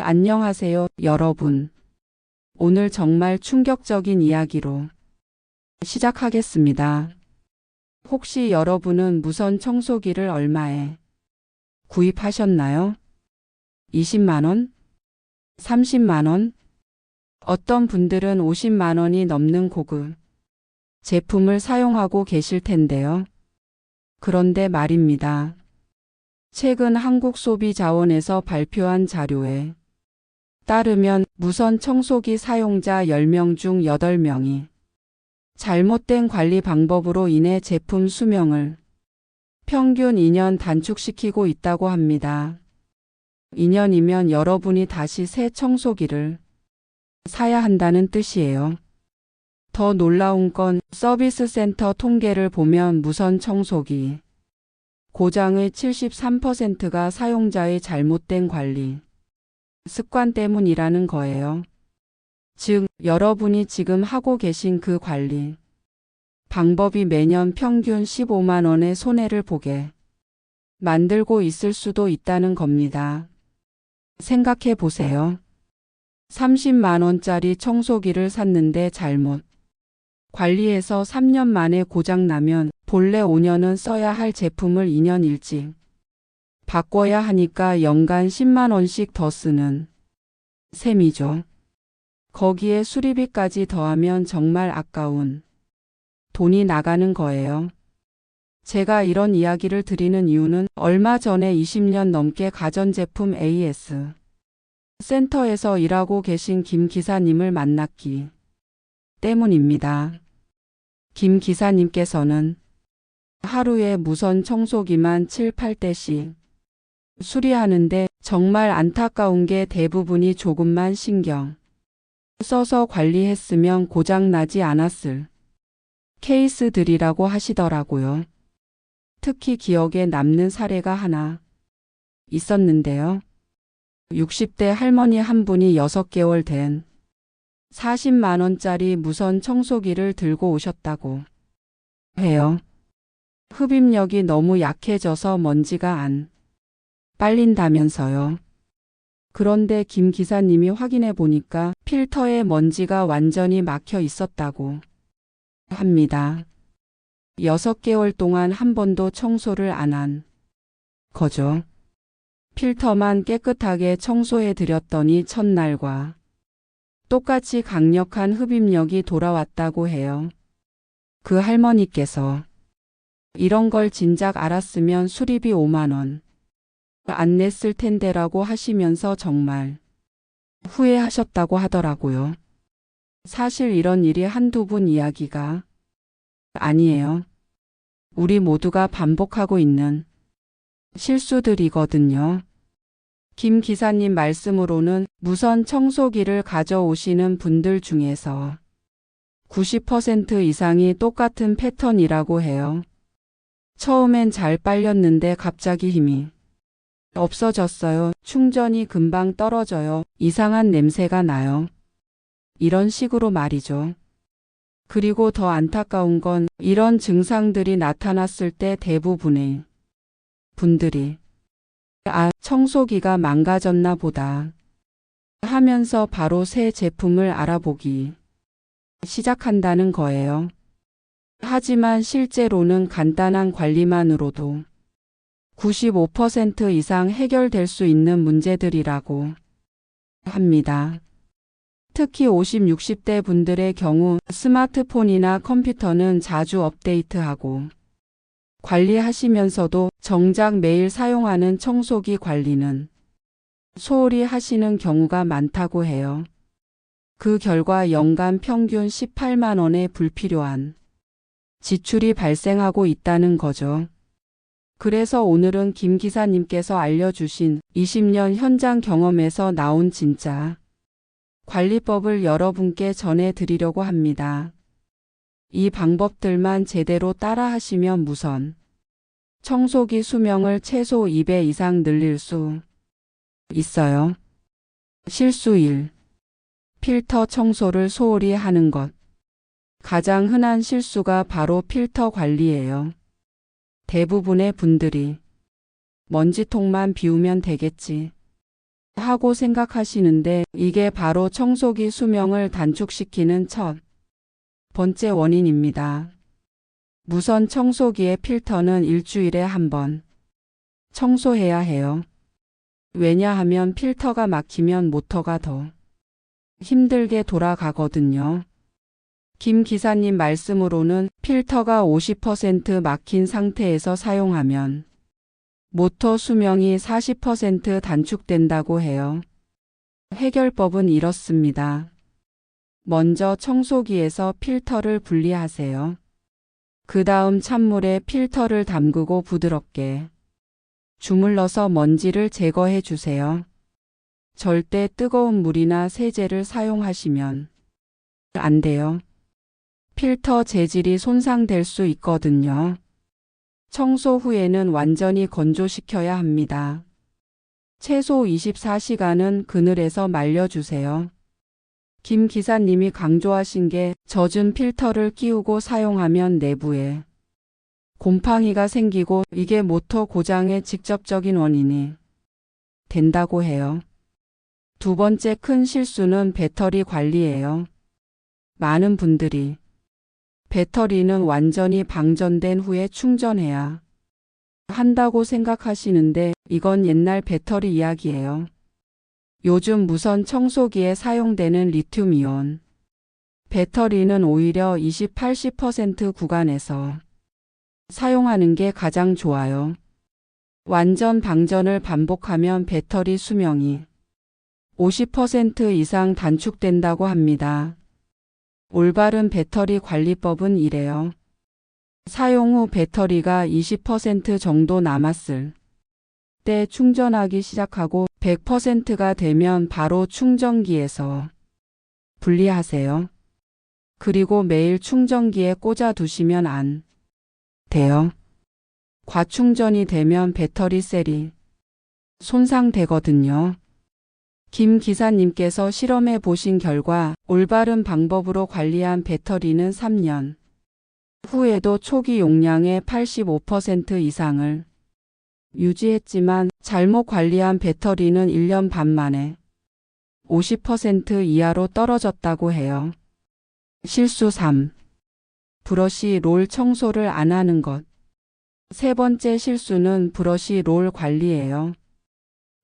안녕하세요, 여러분. 오늘 정말 충격적인 이야기로 시작하겠습니다. 혹시 여러분은 무선 청소기를 얼마에 구입하셨나요? 20만 원? 30만 원? 어떤 분들은 50만 원이 넘는 고급 제품을 사용하고 계실 텐데요. 그런데 말입니다. 최근 한국소비자원에서 발표한 자료에 따르면 무선 청소기 사용자 10명 중 8명이 잘못된 관리 방법으로 인해 제품 수명을 평균 2년 단축시키고 있다고 합니다. 2년이면 여러분이 다시 새 청소기를 사야 한다는 뜻이에요. 더 놀라운 건 서비스 센터 통계를 보면 무선 청소기 고장의 73%가 사용자의 잘못된 관리 습관 때문이라는 거예요. 즉, 여러분이 지금 하고 계신 그 관리 방법이 매년 평균 15만 원의 손해를 보게 만들고 있을 수도 있다는 겁니다. 생각해 보세요. 30만 원짜리 청소기를 샀는데 잘못 관리해서 3년 만에 고장 나면 본래 5년은 써야 할 제품을 2년 일찍 바꿔야 하니까 연간 10만 원씩 더 쓰는 셈이죠. 거기에 수리비까지 더하면 정말 아까운 돈이 나가는 거예요. 제가 이런 이야기를 드리는 이유는 얼마 전에 20년 넘게 가전제품 AS 센터에서 일하고 계신 김 기사님을 만났기 때문입니다. 김 기사님께서는 하루에 무선 청소기만 7, 8대씩 수리하는데 정말 안타까운 게 대부분이 조금만 신경 써서 관리했으면 고장 나지 않았을 케이스들이라고 하시더라고요. 특히 기억에 남는 사례가 하나 있었는데요. 60대 할머니 한 분이 6개월 된 40만 원짜리 무선 청소기를 들고 오셨다고 해요. 흡입력이 너무 약해져서 먼지가 안 빨린다면서요. 그런데 김 기사님이 확인해 보니까 필터에 먼지가 완전히 막혀 있었다고 합니다. 6개월 동안 한 번도 청소를 안 한 거죠. 필터만 깨끗하게 청소해 드렸더니 첫날과 똑같이 강력한 흡입력이 돌아왔다고 해요. 그 할머니께서 이런 걸 진작 알았으면 수리비 5만 원 안 냈을 텐데라고 하시면서 정말 후회하셨다고 하더라고요. 사실 이런 일이 한두 번 이야기가 아니에요. 우리 모두가 반복하고 있는 실수들이거든요. 김 기사님 말씀으로는 무선 청소기를 가져오시는 분들 중에서 90% 이상이 똑같은 패턴이라고 해요. 처음엔 잘 빨렸는데 갑자기 힘이 없어졌어요. 충전이 금방 떨어져요. 이상한 냄새가 나요. 이런 식으로 말이죠. 그리고 더 안타까운 건 이런 증상들이 나타났을 때 대부분의 분들이 청소기가 망가졌나 보다 하면서 바로 새 제품을 알아보기 시작한다는 거예요. 하지만 실제로는 간단한 관리만으로도 95% 이상 해결될 수 있는 문제들이라고 합니다. 특히 50, 60대 분들의 경우 스마트폰이나 컴퓨터는 자주 업데이트하고 관리하시면서도 정작 매일 사용하는 청소기 관리는 소홀히 하시는 경우가 많다고 해요. 그 결과 연간 평균 18만 원의 불필요한 지출이 발생하고 있다는 거죠. 그래서 오늘은 김 기사님께서 알려주신 20년 현장 경험에서 나온 진짜 관리법을 여러분께 전해드리려고 합니다. 이 방법들만 제대로 따라하시면 무선 청소기 수명을 최소 2배 이상 늘릴 수 있어요. 실수 1. 필터 청소를 소홀히 하는 것. 가장 흔한 실수가 바로 필터 관리예요. 대부분의 분들이 먼지통만 비우면 되겠지 하고 생각하시는데 이게 바로 청소기 수명을 단축시키는 첫 번째 원인입니다. 무선 청소기의 필터는 일주일에 한 번 청소해야 해요. 왜냐하면 필터가 막히면 모터가 더 힘들게 돌아가거든요. 김 기사님 말씀으로는 필터가 50% 막힌 상태에서 사용하면 모터 수명이 40% 단축된다고 해요. 해결법은 이렇습니다. 먼저 청소기에서 필터를 분리하세요. 그 다음 찬물에 필터를 담그고 부드럽게 주물러서 먼지를 제거해 주세요. 절대 뜨거운 물이나 세제를 사용하시면 안 돼요. 필터 재질이 손상될 수 있거든요. 청소 후에는 완전히 건조시켜야 합니다. 최소 24시간은 그늘에서 말려주세요. 김 기사님이 강조하신 게 젖은 필터를 끼우고 사용하면 내부에 곰팡이가 생기고 이게 모터 고장의 직접적인 원인이 된다고 해요. 두 번째 큰 실수는 배터리 관리예요. 많은 분들이 배터리는 완전히 방전된 후에 충전해야 한다고 생각하시는데 이건 옛날 배터리 이야기예요. 요즘 무선 청소기에 사용되는 리튬이온 배터리는 오히려 20-80% 구간에서 사용하는 게 가장 좋아요. 완전 방전을 반복하면 배터리 수명이 50% 이상 단축된다고 합니다. 올바른 배터리 관리법은 이래요. 사용 후 배터리가 20% 정도 남았을 때 충전하기 시작하고 100%가 되면 바로 충전기에서 분리하세요. 그리고 매일 충전기에 꽂아 두시면 안 돼요. 과충전이 되면 배터리 셀이 손상되거든요. 김 기사님께서 실험해 보신 결과 올바른 방법으로 관리한 배터리는 3년 후에도 초기 용량의 85% 이상을 유지했지만 잘못 관리한 배터리는 1년 반 만에 50% 이하로 떨어졌다고 해요. 실수 3. 브러쉬 롤 청소를 안 하는 것. 세 번째 실수는 브러쉬 롤 관리예요.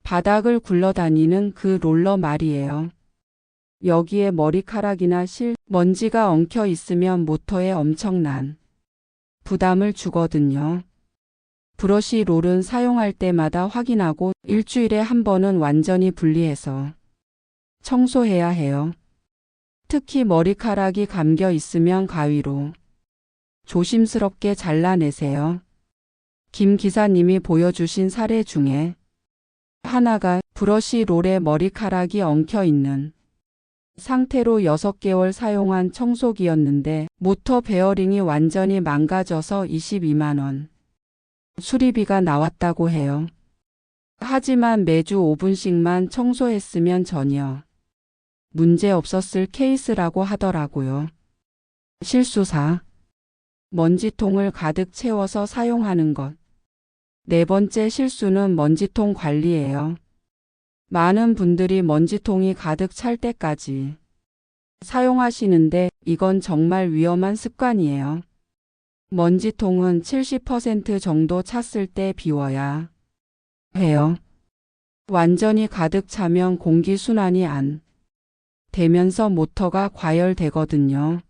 바닥을 굴러다니는 그 롤러 말이에요. 여기에 머리카락이나 실, 먼지가 엉켜 있으면 모터에 엄청난 부담을 주거든요. 브러쉬 롤은 사용할 때마다 확인하고 일주일에 한 번은 완전히 분리해서 청소해야 해요. 특히 머리카락이 감겨 있으면 가위로 조심스럽게 잘라내세요. 김 기사님이 보여주신 사례 중에 하나가 브러쉬 롤에 머리카락이 엉켜 있는 상태로 6개월 사용한 청소기였는데 모터 베어링이 완전히 망가져서 22만 원 수리비가 나왔다고 해요. 하지만 매주 5분씩만 청소했으면 전혀 문제 없었을 케이스라고 하더라고요. 실수 4. 먼지통을 가득 채워서 사용하는 것. 네 번째 실수는 먼지통 관리예요. 많은 분들이 먼지통이 가득 찰 때까지 사용하시는데 이건 정말 위험한 습관이에요. 먼지통은 70% 정도 찼을 때 비워야 해요. 완전히 가득 차면 공기순환이 안 되면서 모터가 과열되거든요.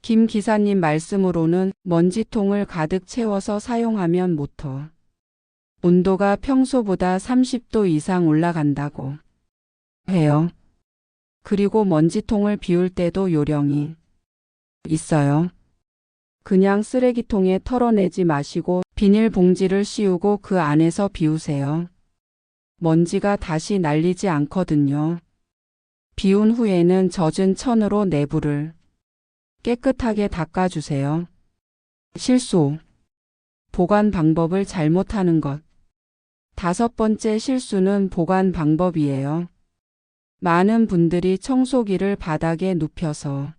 김 기사님 말씀으로는 먼지통을 가득 채워서 사용하면 모터 온도가 평소보다 30도 이상 올라간다고 해요. 그리고 먼지통을 비울 때도 요령이 있어요. 그냥 쓰레기통에 털어내지 마시고 비닐봉지를 씌우고 그 안에서 비우세요. 먼지가 다시 날리지 않거든요. 비운 후에는 젖은 천으로 내부를 깨끗하게 닦아주세요. 실수 5. 보관 방법을 잘못하는 것. 다섯 번째 실수는 보관 방법이에요. 많은 분들이 청소기를 바닥에 눕혀서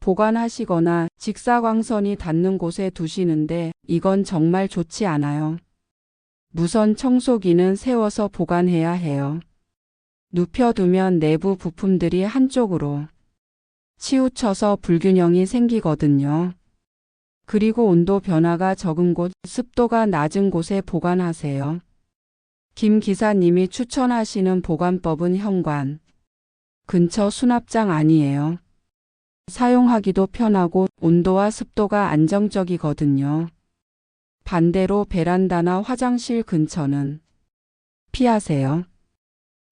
보관하시거나 직사광선이 닿는 곳에 두시는데 이건 정말 좋지 않아요. 무선 청소기는 세워서 보관해야 해요. 눕혀두면 내부 부품들이 한쪽으로 치우쳐서 불균형이 생기거든요. 그리고 온도 변화가 적은 곳, 습도가 낮은 곳에 보관하세요. 김 기사님이 추천하시는 보관법은 현관 근처 수납장 아니에요. 사용하기도 편하고 온도와 습도가 안정적이거든요. 반대로 베란다나 화장실 근처는 피하세요.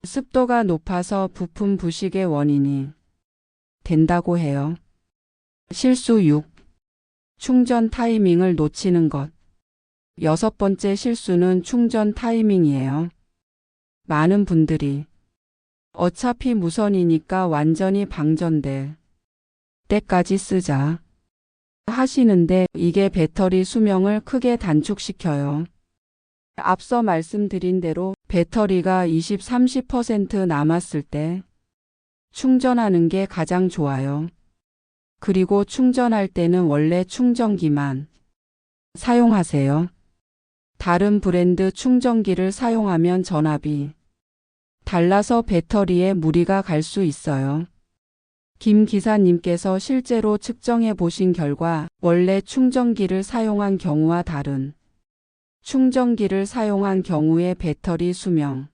습도가 높아서 부품 부식의 원인이 된다고 해요. 실수 6. 충전 타이밍을 놓치는 것. 6번째 실수는 충전 타이밍이에요. 많은 분들이 어차피 무선이니까 완전히 방전될 때까지 쓰자 하시는데 이게 배터리 수명을 크게 단축시켜요. 앞서 말씀드린 대로 배터리가 20-30% 남았을 때 충전하는 게 가장 좋아요. 그리고 충전할 때는 원래 충전기만 사용하세요. 다른 브랜드 충전기를 사용하면 전압이 달라서 배터리에 무리가 갈 수 있어요. 김 기사님께서 실제로 측정해 보신 결과 원래 충전기를 사용한 경우와 다른 충전기를 사용한 경우의 배터리 수명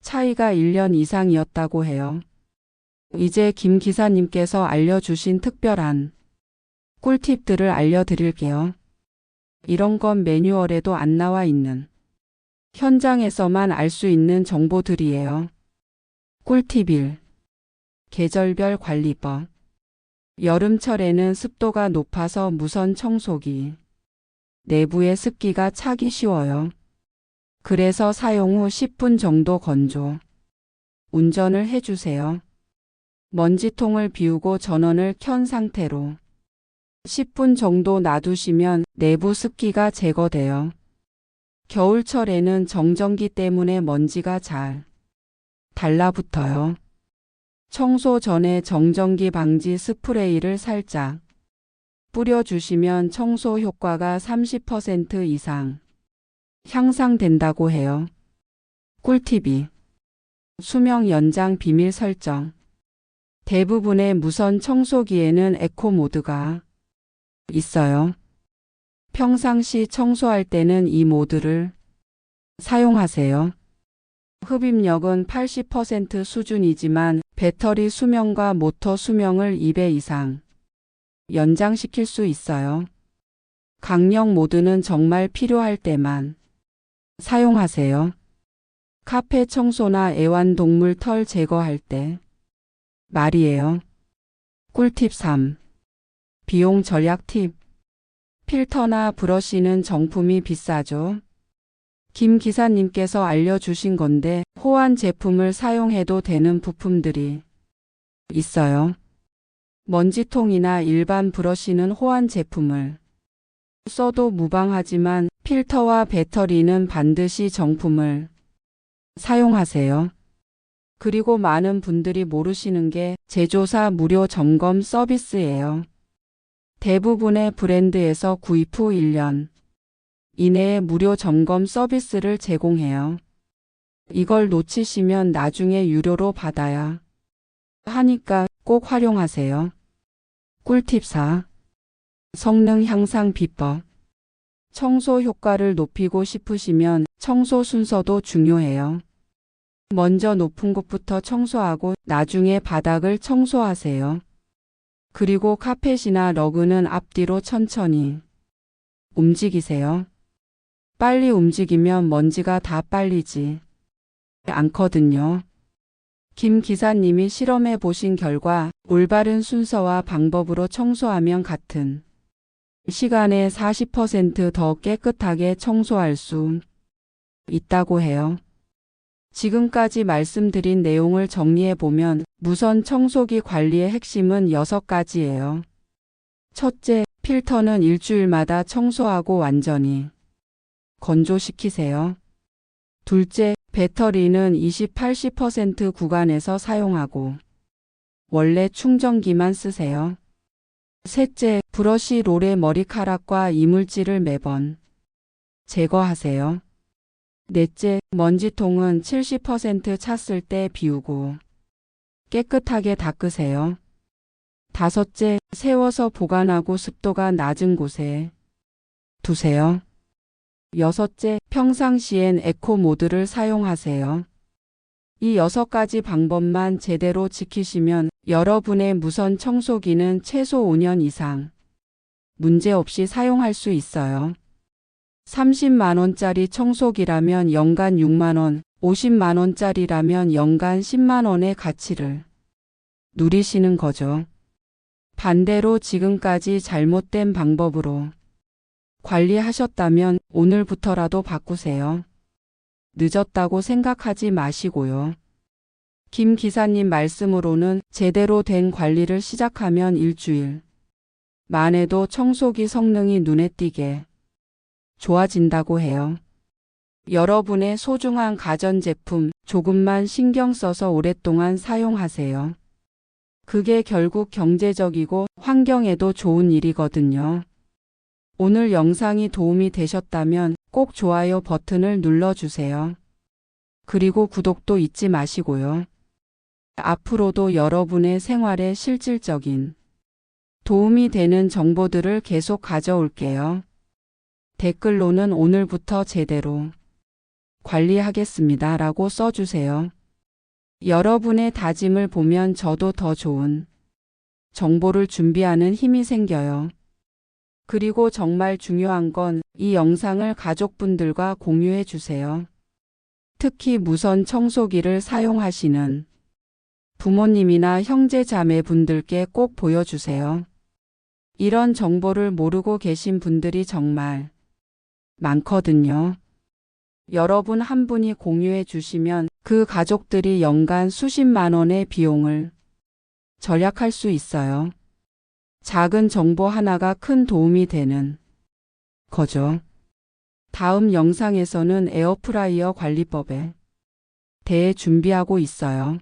차이가 1년 이상이었다고 해요. 이제 김 기사님께서 알려주신 특별한 꿀팁들을 알려드릴게요. 이런 건 매뉴얼에도 안 나와 있는 현장에서만 알 수 있는 정보들이에요. 꿀팁 1. 계절별 관리법. 여름철에는 습도가 높아서 무선 청소기 내부의 습기가 차기 쉬워요. 그래서 사용 후 10분 정도 건조 운전을 해주세요. 먼지통을 비우고 전원을 켠 상태로 10분 정도 놔두시면 내부 습기가 제거돼요. 겨울철에는 정전기 때문에 먼지가 잘 달라붙어요. 청소 전에 정전기 방지 스프레이를 살짝 뿌려주시면 청소 효과가 30% 이상 향상된다고 해요. 꿀팁 2. 수명 연장 비밀 설정. 대부분의 무선 청소기에는 에코 모드가 있어요. 평상시 청소할 때는 이 모드를 사용하세요. 흡입력은 80% 수준이지만 배터리 수명과 모터 수명을 2배 이상 연장시킬 수 있어요. 강력 모드는 정말 필요할 때만 사용하세요. 카페 청소나 애완동물 털 제거할 때 말이에요. 꿀팁 3. 비용 절약 팁. 필터나 브러쉬는 정품이 비싸죠. 김 기사님께서 알려주신 건데 호환 제품을 사용해도 되는 부품들이 있어요. 먼지통이나 일반 브러쉬는 호환 제품을 써도 무방하지만 필터와 배터리는 반드시 정품을 사용하세요. 그리고 많은 분들이 모르시는 게 제조사 무료 점검 서비스예요. 대부분의 브랜드에서 구입 후 1년 이내에 무료 점검 서비스를 제공해요. 이걸 놓치시면 나중에 유료로 받아야 하니까 꼭 활용하세요. 꿀팁 4. 성능 향상 비법. 청소 효과를 높이고 싶으시면 청소 순서도 중요해요. 먼저 높은 곳부터 청소하고 나중에 바닥을 청소하세요. 그리고 카펫이나 러그는 앞뒤로 천천히 움직이세요. 빨리 움직이면 먼지가 다 빨리지 않거든요. 김 기사님이 실험해 보신 결과 올바른 순서와 방법으로 청소하면 같은 시간에 40% 더 깨끗하게 청소할 수 있다고 해요. 지금까지 말씀드린 내용을 정리해 보면 무선 청소기 관리의 핵심은 6가지예요. 첫째, 필터는 일주일마다 청소하고 완전히 건조시키세요. 둘째, 배터리는 20-80% 구간에서 사용하고 원래 충전기만 쓰세요. 셋째, 브러쉬 롤의 머리카락과 이물질을 매번 제거하세요. 넷째, 먼지통은 70% 찼을 때 비우고 깨끗하게 닦으세요. 다섯째, 세워서 보관하고 습도가 낮은 곳에 두세요. 여섯째, 평상시엔 에코 모드를 사용하세요. 이 6가지 방법만 제대로 지키시면 여러분의 무선 청소기는 최소 5년 이상 문제없이 사용할 수 있어요. 30만원짜리 청소기라면 연간 6만원, 50만원짜리라면 연간 10만원의 가치를 누리시는 거죠. 반대로 지금까지 잘못된 방법으로 관리하셨다면 오늘부터라도 바꾸세요. 늦었다고 생각하지 마시고요. 김 기사님 말씀으로는 제대로 된 관리를 시작하면 일주일 만에도 청소기 성능이 눈에 띄게 좋아진다고 해요. 여러분의 소중한 가전제품 조금만 신경 써서 오랫동안 사용하세요. 그게 결국 경제적이고 환경에도 좋은 일이거든요. 오늘 영상이 도움이 되셨다면 꼭 좋아요 버튼을 눌러주세요. 그리고 구독도 잊지 마시고요. 앞으로도 여러분의 생활에 실질적인 도움이 되는 정보들을 계속 가져올게요. 댓글로는 오늘부터 제대로 관리하겠습니다 라고 써주세요. 여러분의 다짐을 보면 저도 더 좋은 정보를 준비하는 힘이 생겨요. 그리고 정말 중요한 건 이 영상을 가족분들과 공유해 주세요. 특히 무선 청소기를 사용하시는 부모님이나 형제 자매 분들께 꼭 보여주세요. 이런 정보를 모르고 계신 분들이 정말 많거든요. 여러분 한 분이 공유해 주시면 그 가족들이 연간 수십만 원의 비용을 절약할 수 있어요. 작은 정보 하나가 큰 도움이 되는 거죠. 다음 영상에서는 에어프라이어 관리법에 대해 준비하고 있어요.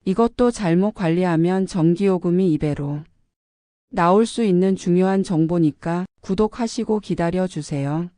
이것도 잘못 관리하면 전기요금이 2배로 나올 수 있는 중요한 정보니까 구독하시고 기다려 주세요.